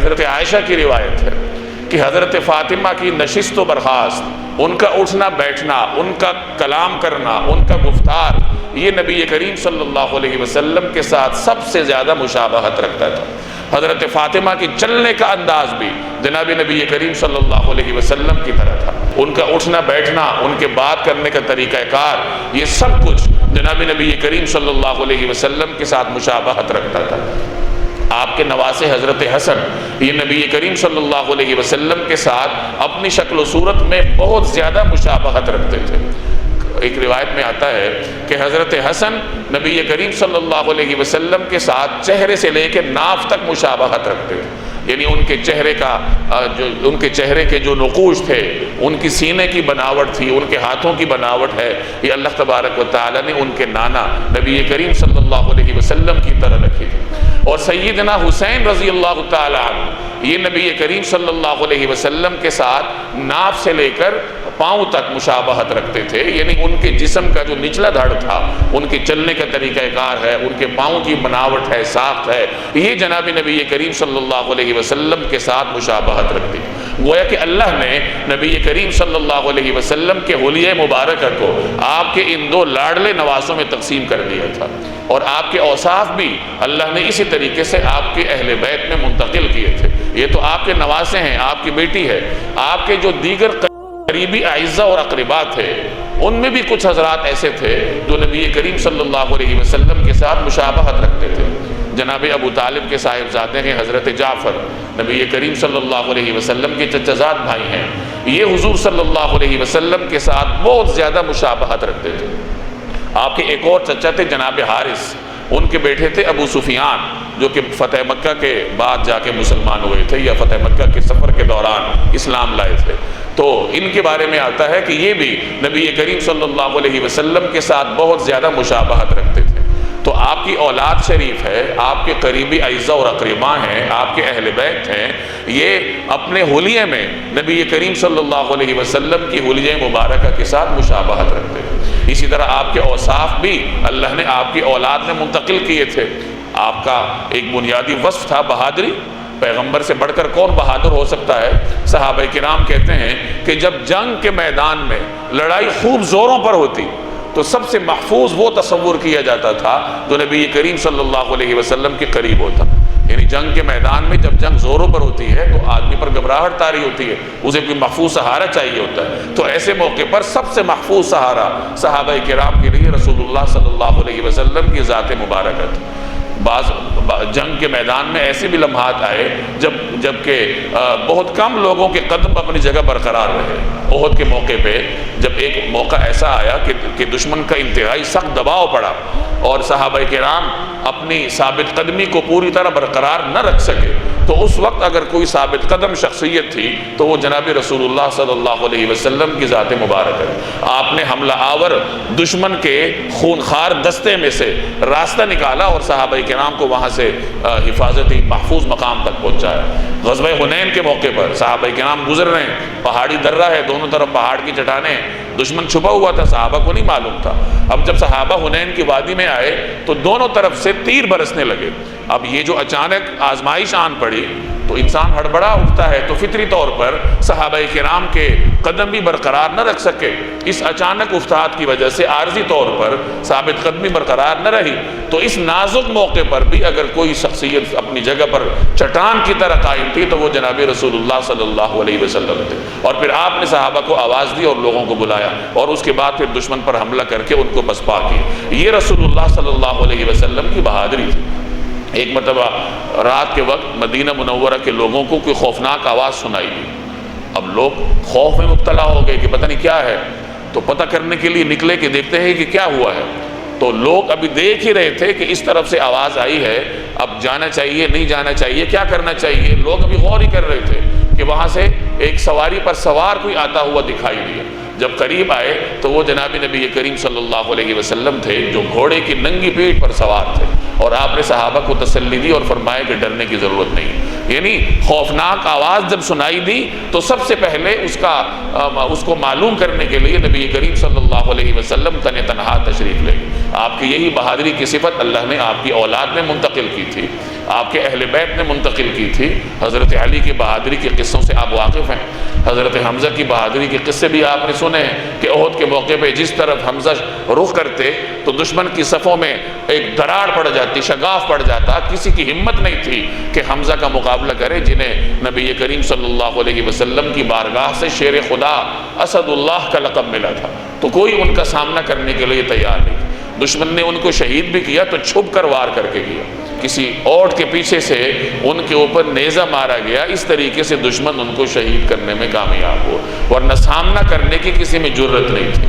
حضرت عائشہ کی روایت ہے کہ حضرت فاطمہ کی نشست و برخاست، ان کا اٹھنا بیٹھنا، ان کا کلام کرنا، ان کا گفتار، یہ نبی کریم صلی اللہ علیہ وسلم کے ساتھ سب سے زیادہ مشابہت رکھتا تھا۔ حضرت فاطمہ کی چلنے کا انداز بھی جناب نبی کریم صلی اللہ علیہ وسلم کی طرح تھا، ان کا اٹھنا بیٹھنا، ان کے بات کرنے کا طریقہ کار، یہ سب کچھ جناب نبی کریم صلی اللہ علیہ وسلم کے ساتھ مشابہت رکھتا تھا۔ آپ کے نواسے حضرت حسن، یہ نبی کریم صلی اللہ علیہ وسلم کے ساتھ اپنی شکل و صورت میں بہت زیادہ مشابہت رکھتے تھے۔ ایک روایت میں آتا ہے کہ حضرت حسن نبی کریم صلی اللہ علیہ وسلم کے ساتھ چہرے سے لے کے ناف تک مشابہت رکھتے تھے، یعنی ان کے چہرے کے جو نقوش تھے، ان کی سینے کی بناوٹ تھی، ان کے ہاتھوں کی بناوٹ ہے، یہ اللہ تبارک و تعالیٰ نے ان کے نانا نبی کریم صلی اللہ علیہ وسلم کی طرح رکھی تھی۔ اور سیدنا حسین رضی اللہ تعالیٰ عنہ، یہ نبی کریم صلی اللہ علیہ وسلم کے ساتھ ناف سے لے کر پاؤں تک مشابہت رکھتے تھے، یعنی ان کے جسم کا جو نچلا دھڑ تھا، ان کے چلنے کا طریقہ کار ہے، ان کے پاؤں کی بناوٹ ہے، ساخت ہے، یہ جناب نبی کریم صلی اللہ علیہ وسلم کے ساتھ مشابہت رکھتی۔ گویا کہ اللہ نے نبی کریم صلی اللہ علیہ وسلم کے حلیہ مبارکہ کو آپ کے ان دو لاڈلے نواسوں میں تقسیم کر دیا تھا، اور آپ کے اوصاف بھی اللہ نے اسی طریقے سے آپ کے اہل بیت میں منتقل کیے تھے۔ یہ تو آپ کے نواسے ہیں، آپ کی بیٹی ہے، آپ کے جو دیگر قریبی اعزہ اور اقربا تھے، ان میں بھی کچھ حضرات ایسے تھے جو نبی کریم صلی اللہ علیہ وسلم کے ساتھ مشابہت رکھتے تھے۔ جناب ابو طالب کے صاحبزادے ہیں حضرت جعفر، نبی کریم صلی اللہ علیہ وسلم کے چچا زاد بھائی ہیں، یہ حضور صلی اللہ علیہ وسلم کے ساتھ بہت زیادہ مشابہت رکھتے تھے۔ آپ کے ایک اور چچا تھے جناب حارث، ان کے بیٹے تھے ابو سفیان، جو کہ فتح مکہ کے بعد جا کے مسلمان ہوئے تھے، یا فتح مکہ کے سفر کے دوران اسلام لائے تھے۔ تو ان کے بارے میں آتا ہے کہ یہ بھی نبی کریم صلی اللہ علیہ وسلم کے ساتھ بہت زیادہ مشابہت رکھتے تھے۔ تو آپ کی اولاد شریف ہے، آپ کے قریبی اعزہ اور اقربا ہیں، آپ کے اہل بیت ہیں، یہ اپنے حلیے میں نبی کریم صلی اللہ علیہ وسلم کی حلیہ مبارکہ کے ساتھ مشابہت رکھتے ہیں۔ اسی طرح آپ کے اوصاف بھی اللہ نے آپ کی اولاد میں منتقل کیے تھے۔ آپ کا ایک بنیادی وصف تھا بہادری، پیغمبر سے بڑھ کر کون بہادر ہو سکتا ہے؟ صحابہ کرام کہتے ہیں کہ جب جنگ کے میدان میں لڑائی خوب زوروں پر ہوتی تو سب سے محفوظ وہ تصور کیا جاتا تھا جو نبی کریم صلی اللہ علیہ وسلم کے قریب ہوتا، یعنی جنگ کے میدان میں جب جنگ زوروں پر ہوتی ہے تو آدمی پر گھبراہٹ طاری ہوتی ہے، اسے کوئی محفوظ سہارا چاہیے ہوتا ہے، تو ایسے موقع پر سب سے محفوظ سہارا صحابہ کرام کے لیے رسول اللہ صلی اللہ علیہ وسلم کی ذات مبارکہ تھی۔ بعض جنگ کے میدان میں ایسے بھی لمحات آئے جب کہ بہت کم لوگوں کے قدم اپنی جگہ برقرار رہے۔ احد کے موقع پہ جب ایک موقع ایسا آیا کہ دشمن کا انتہائی سخت دباؤ پڑا اور صحابہ کرام اپنی ثابت قدمی کو پوری طرح برقرار نہ رکھ سکے، تو اس وقت اگر کوئی ثابت قدم شخصیت تھی تو وہ جناب رسول اللہ صلی اللہ علیہ وسلم کی ذات مبارک ہے۔ آپ نے حملہ آور دشمن کے خونخوار دستے میں سے راستہ نکالا اور صحابہ کرام کو وہاں سے حفاظتی محفوظ مقام تک پہنچایا۔ غزوہ حنین کے موقع پر صحابہ کرام گزر رہے ہیں، پہاڑی درہ ہے، دونوں طرف پہاڑ کی چٹانیں، دشمن چھپا ہوا تھا، صحابہ کو نہیں معلوم تھا۔ اب جب صحابہ حنین کی وادی میں آئے تو دونوں طرف سے تیر برسنے لگے۔ اب یہ جو اچانک آزمائش آن پڑی تو انسان ہڑبڑا اٹھتا ہے، تو فطری طور پر صحابہ کرام کے قدم بھی برقرار نہ رکھ سکے۔ اس اچانک افتاد کی وجہ سے عارضی طور پر ثابت قدمی برقرار نہ رہی، تو اس نازک موقع پر بھی اگر کوئی شخصیت اپنی جگہ پر چٹان کی طرح قائم تھی تو وہ جناب رسول اللہ صلی اللہ علیہ وسلم تھے۔ اور پھر آپ نے صحابہ کو آواز دی اور لوگوں کو بلایا، اور اس کے بعد پھر دشمن پر حملہ کر کے ان کو پسپا کی۔ یہ رسول اللہ صلی اللہ علیہ وسلم کی بہادری تھی۔ ایک مرتبہ رات کے وقت مدینہ منورہ کے لوگوں کو کوئی خوفناک آواز سنائی دی۔ اب لوگ خوف میں مبتلا ہو گئے کہ پتہ نہیں کیا ہے، تو پتہ کرنے کے لیے نکلے کہ دیکھتے ہیں کہ کیا ہوا ہے۔ تو لوگ ابھی دیکھ ہی رہے تھے کہ اس طرف سے آواز آئی ہے، اب جانا چاہیے نہیں جانا چاہیے، کیا کرنا چاہیے، لوگ ابھی غور ہی کر رہے تھے کہ وہاں سے ایک سواری پر سوار کوئی آتا ہوا دکھائی دیا۔ جب قریب آئے تو وہ جناب نبی کریم صلی اللہ علیہ وسلم تھے جو گھوڑے کی ننگی پیٹھ پر سوار تھے، اور آپ نے صحابہ کو تسلی دی اور فرمایا کہ ڈرنے کی ضرورت نہیں۔ یعنی خوفناک آواز جب سنائی دی تو سب سے پہلے اس کو معلوم کرنے کے لیے نبی کریم صلی اللہ علیہ وسلم تنہا تشریف لے گئے۔ آپ کی یہی بہادری کی صفت اللہ نے آپ کی اولاد میں منتقل کی تھی، آپ کے اہل بیت نے منتقل کی تھی۔ حضرت علی کی بہادری کے قصوں سے آپ واقف ہیں، حضرت حمزہ کی بہادری کے قصے بھی آپ نے سنے ہیں کہ احد کے موقع پہ جس طرف حمزہ رخ کرتے تو دشمن کی صفوں میں ایک دراڑ پڑ جاتی، شگاف پڑ جاتا، کسی کی ہمت نہیں تھی کہ حمزہ کا مقابلہ کرے جنہیں نبی کریم صلی اللہ علیہ وسلم کی بارگاہ سے شیر خدا اسد اللہ کا لقب ملا تھا، تو کوئی ان کا سامنا کرنے کے لیے تیار نہیں تھا۔ دشمن نے ان کو شہید بھی کیا تو چھپ کر وار کر کے کیا، کسی اوٹ کے پیچھے سے ان کے اوپر نیزہ مارا گیا، اس طریقے سے دشمن ان کو شہید کرنے میں کامیاب ہوا، ورنہ سامنا کرنے کی کسی میں جرت نہیں تھی۔